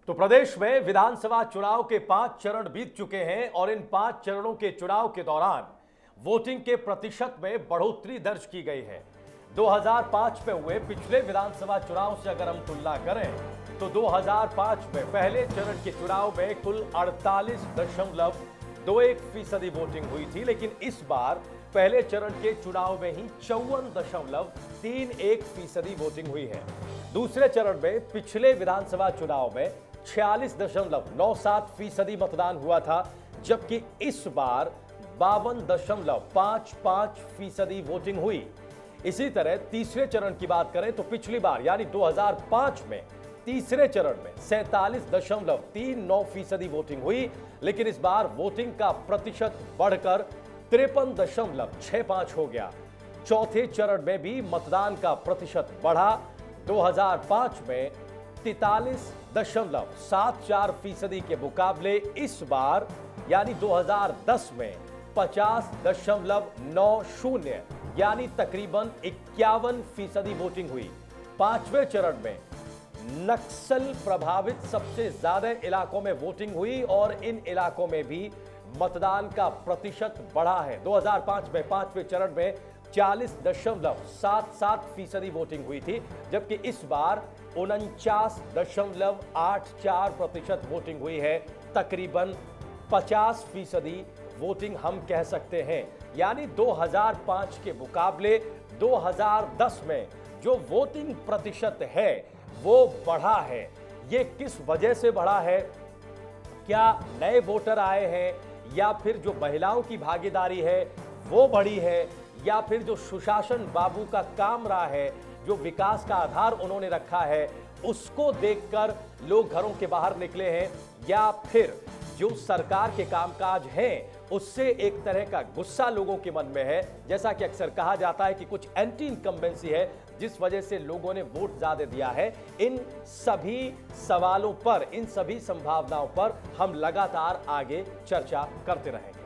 तो प्रदेश में विधानसभा चुनाव के 5 चरण बीत चुके हैं और इन 5 चरणों के चुनाव के दौरान वोटिंग के प्रतिशत में बढ़ोतरी दर्ज की गई है। 2005 में हुए पिछले विधानसभा चुनाव से अगर हम तुलना करें तो 2005 में पहले चरण के चुनाव में कुल 48.21% वोटिंग हुई थी, लेकिन इस बार पहले चरण के चुनाव में ही 54.31% वोटिंग हुई है। दूसरे चरण में पिछले विधानसभा चुनाव में 46.97% मतदान हुआ था, जबकि इस बार 52.55% वोटिंग हुई। इसी तरह तीसरे चरण की बात करें तो पिछली बार यानी 2005 में तीसरे चरण में 47.39% वोटिंग हुई, लेकिन इस बार वोटिंग का प्रतिशत बढ़कर 53.65 हो गया। चौथे चरण में भी मतदान का प्रतिशत बढ़ा। 2005 में 43.74% के मुकाबले इस बार यानी 2010 में 50.90 यानी तकरीबन 51% वोटिंग हुई। पांचवें चरण में नक्सल प्रभावित सबसे ज्यादा इलाकों में वोटिंग हुई और इन इलाकों में भी मतदान का प्रतिशत बढ़ा है। 2005 में पांचवें चरण में 40.77% वोटिंग हुई थी, जबकि इस बार 49.84% वोटिंग हुई है। तकरीबन 50% वोटिंग हम कह सकते हैं। यानी 2005 के मुकाबले 2010 में जो वोटिंग प्रतिशत है वो बढ़ा है। ये किस वजह से बढ़ा है? क्या नए वोटर आए हैं, या फिर जो महिलाओं की भागीदारी है वो बढ़ी है, या फिर जो सुशासन बाबू का काम रहा है, जो विकास का आधार उन्होंने रखा है, उसको देखकर लोग घरों के बाहर निकले हैं, या फिर जो सरकार के कामकाज हैं उससे एक तरह का गुस्सा लोगों के मन में है। जैसा कि अक्सर कहा जाता है कि कुछ एंटी इनकम्बेंसी है जिस वजह से लोगों ने वोट ज्यादा दिया है। इन सभी सवालों पर, इन सभी संभावनाओं पर हम लगातार आगे चर्चा करते रहेंगे।